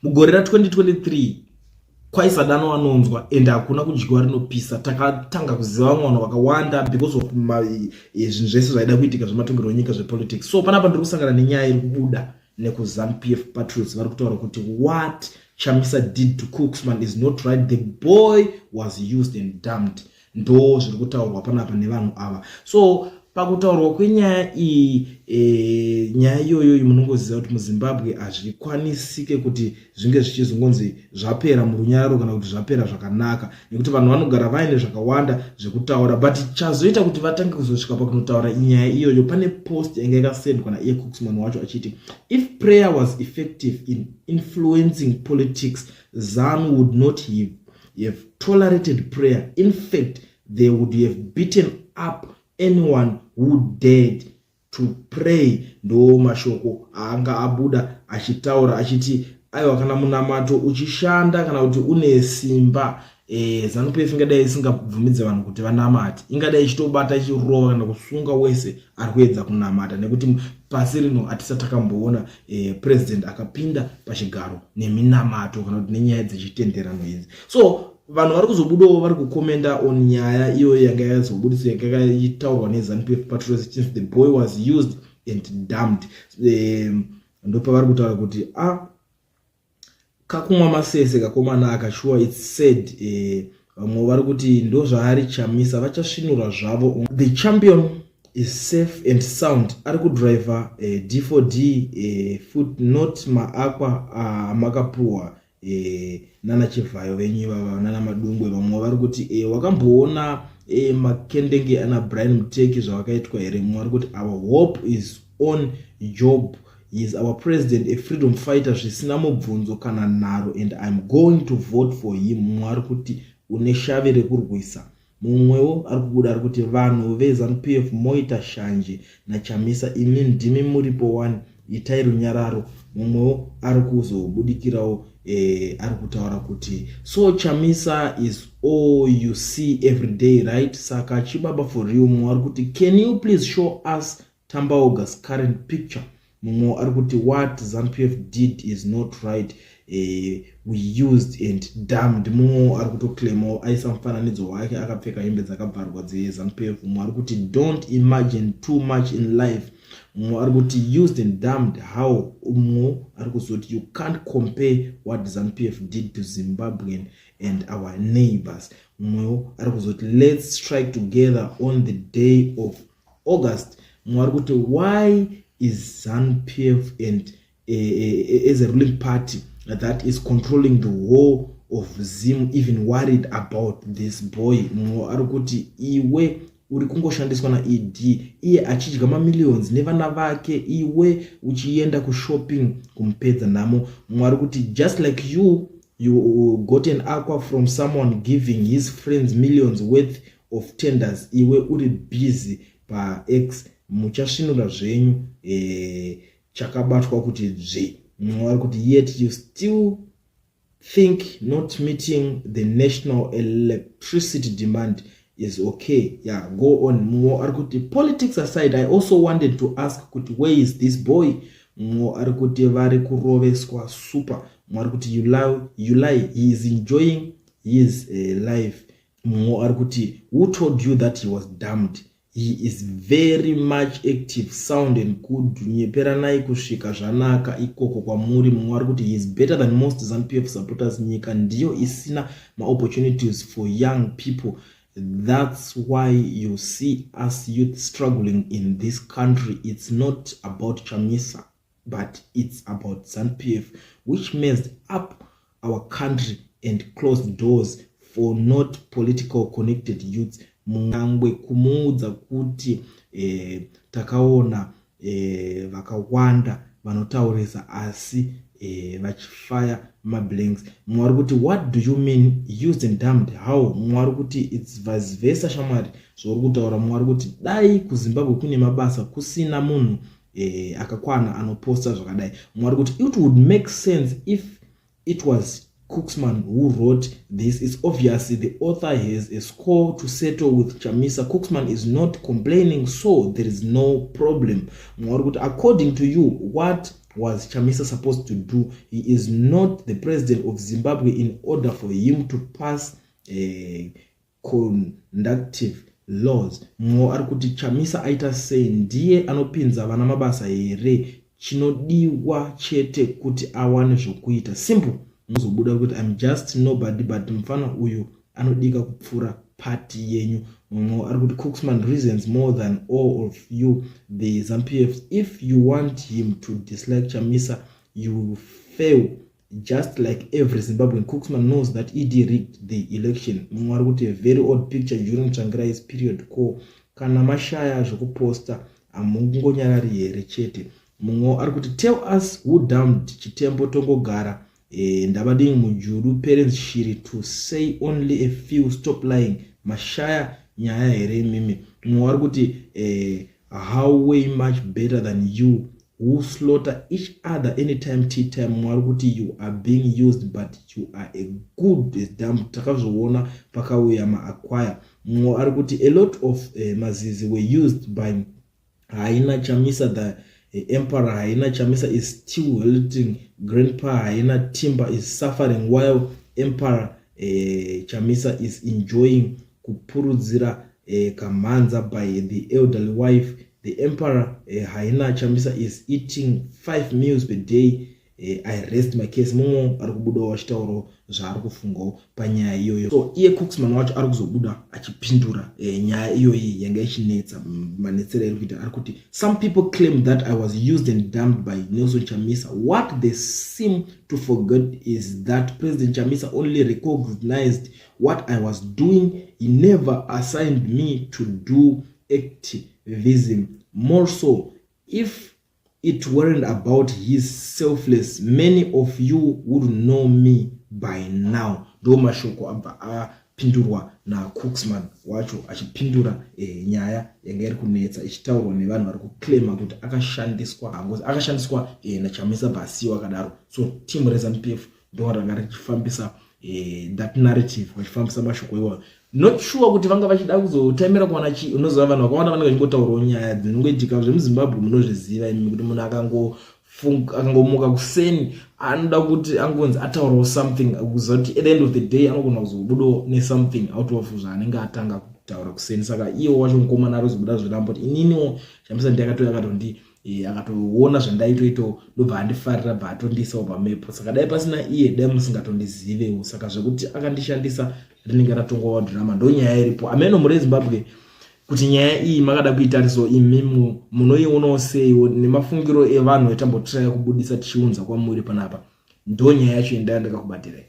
mugore ra2023 kwaisadano anonzwa ende hakuna kudyiwa rinopisa. Takatanga kuziva vanhu vakawanda because of zvinhu zvese zvaida kuitika zvematongerwo enyika zvepolitics. So panapa ndiri kusangana nenyaya iri kubuda nekuzanu-PF patriots vari kutaura kuti what Chamisa did to Cooksman is not right. The boy was used and dumped. Ndo zviri kutaurwa panapa nevanhu ava. So pakutaurwa kwenyaya iyi nyaya iyoyo munongoziva kuti muZimbabwe hazvikwanisike kuti zvinge zvichizongonzi zvapera murunyararo kana kuti zvapera zvakanaka, nekuti vanhu vanogara vaine zvakawanda zvekutaura. But chazoita kuti vatange kuzosvika pakunotaura nyaya iyoyo, pane post yanga yakasendwa naiye Cooksman wacho achiti if prayer was effective in influencing politics, ZANU would not have tolerated prayer. In fact, they would have beaten up anyone who dared to pray. Ndo mashoko anga abuda achitaura achiti aiwa kana munamato uchishanda kana kuti une simba ZANU-PF ingadai isingabvumidze vanhu kuti vanamate, ingadai ichitobata ichirova kana kusunga wese ari kuedza kunamata, nekuti pasi rino hatisati takamboona president akapinda pachigaro neminamato kana kuti nenyaya dzechitenderano idzi. So vanhu vari kuzobudawo vari kukomenda on nyaya iyoyo yanga yazobudiswa yanga yakaitaurwa neZANU-PF patriots since the boy was used and dumped. Ndopa vari kutaura kuti kakumwa masese kakomana akashuwa it's said. Vamwe vari kuti ndo zvaari Chamisa vachasvinura zvavo. The champion is safe and sound. Ari kudriver D4D footnote maakwa makapuwa nana Chivhayo venyu ivava nana Madungwe. Vamwe vari kuti wakamboona makendenge ana Brian Muteki zvavakaitwa here? Mumwe vari kuti our hope is on Job. He is our president, a freedom fighter zvisina mubvunzo kana nharo, and I'm going to vote for him. Mumwe ari kuti une shave rekurwisa. Mumwewo ari kubuda ari kuti vanhu veZANU-PF moita shanje naChamisa, imi ndimi muripo 1, itai runyararo. Mumwewo ari kuzobudikirawo ari kutaura kuti so Chamisa is all you see every day, right? Saka chibaba for real. Mumwe ari kuti can you please show us Tambaoga's current picture? Mumwe ari kuti what ZANU-PF did is not right. We used and damned. Mumwe ari kutoclaima aisa mufananidzo wake akapfeka hembe dzakabvarwa dzeZANU-PF. Mumwe ari kuti don't imagine too much in life. Mumwe ari kuti used and damned how? Mumwe ari kuzoti you can't compare what ZANU-PF did to Zimbabwean and our neighbors. Mumwe ari kuzoti let's strike together on the day of August. Mumwe ari kuti why is ZANU-PF and as a ruling party that is controlling the whole of Zim even worried about this boy? Mumwe ari kuti iwe uri kungoshandiswa naED, iye achidya mamillions nevana vake, iwe uchienda kushopping kumpedza namo. Mumwe ari kuti just like you got an aqua from someone giving his friends millions worth of tenders, iwe uri busy paX muchasvinura zvenyu chakabatwa kuti zve. Mumwe ari kuti yet you still think not meeting the national electricity demand is okay. Yeah, go on. Mumwe ari kuti politics aside, I also wanted to ask kuti where is this boy? Mumwe ari kuti vari kuroveswa super. Mumwe ari kuti you lie, he is enjoying his life. Mumwe ari kuti who told you that he was damned? He is very much active, sound and good. Nyeperanai kusvika zvanaka ikoko kwamuri. Mumwe ari kuti he is better than most ZANU-PF supporters. Nyika ndiyo isina opportunities for young people. That's why you see us youth struggling in this country. It's not about Chamisa, but it's about ZANU-PF, which messed up our country and closed doors for not political connected youths. Mungangwe kumuudza kuti takaona vakawanda vanotaurisa asi vachifaya mablanks. Mumwe ari kuti what do you mean used and damned how? Mumwe ari kuti it's vice versa shamwari zvauri kutaura. Mumwe ari kuti dai kuZimbabwe kune mabasa kusina munhu akakwana anoposta zvakadai. Mumwe ari kuti it would make sense if it was Cooksman who wrote this. It's obvious the author has a score to settle with Chamisa. Cooksman is not complaining, so there is no problem. According to you, what was Chamisa supposed to do? He is not the president of Zimbabwe in order for him to pass conductive laws. Arikuti Chamisa aita sei ndiye anopinza vana mabasa here, chinodiwa chete kuti awane zvokuita. Simple. Muzobuda kuti I'm just nobody, but mfana uyu anodika kupfura party yenyu. Arikuti Cooksman reasons more than all of you the ZANU-PF. If you want him to dislike Chamisa, you fail. Just like every Zimbabwean, Cooksman knows that ED rigged the election. Arikuti a very odd picture during Tsvangirai's period. Ko kana mashaya zvokuposta amungonyarari here chete. Arikuti tell us who dumped Chitembo Tongogara ndabading mujuru parents shiri to say only a few. Stop lying. Mashaya nyaya here mimi. Arikuti how way much better than you who slaughter each other anytime tea time. Arikuti you are being used but you are a good dump. Takazowona pakauya ma acquire. Arikuti a lot of mazizi were used by Haina Chamisa, the emperor. Haina Chamisa is still wielding grandpa. Haina Timber is suffering while emperor Chamisa is enjoying kupurudzira kamanza by the elderly wife. The emperor Haina Chamisa is eating 5 meals per day. I rest my case. Mungo arikubuda wachitauro zvaarikufungo panyaya iyoyo. So iye Cooksman wacho arikuzobuda achipindura nyaya iyoyi yanga ichinetsa manetsero erikuita. Arikuti some people claim that I was used and dumped by Nelson Chamisa. What they seem to forget is that President Chamisa only recognized what I was doing. He never assigned me to do activism. More so, if it weren't about his selfless, many of you would know me by now. Do mashoko amba pindurwa na Cooksman wacho achipindura nyaya yanga kunetsa ichitaurwa nevanhu vari kuclaima kuti akashandiswa na Chamisa basi wakadaro. So team ZANU-PF ndo ranga richifambisa that narrative, vachifambisa mashoko iwayo. Not sure kuti vanga vachida kuzotaimira kuwana chi. Unoziva vanhu vakawanda vanenge vachingotaurawo nyaya dzinongoitika zvemuZimbabwe. Munozviziva imi kuti munhu akangomuka kuseni anoda kuti angonzi ataurawo something, kuziva kuti at the end of the day anogona kuzobudawo ne something out of zvaanenge atanga kutaura kuseni. Saka iwo wacho mukomana arizobuda zviramba kuti ininiwo Chamisa ndiyakatouya akatoona zvandaitoito ndobva handifarira bva atondiisawo pamepo. Saka dai pasina iye dai musingatondizivewo. Saka zvekuti akandishandisa rinenge ratongowa drama. Ndo nyaya iripo. Ameno muri Zimbabwe kuti nyaya iyi makada kuitariso imi munoionawo seiwo nemafungiro evanhu etambotiraya kubudisa tichiunza kwamuri panapa. Ndo nyaya yacho ndandakakubatirei.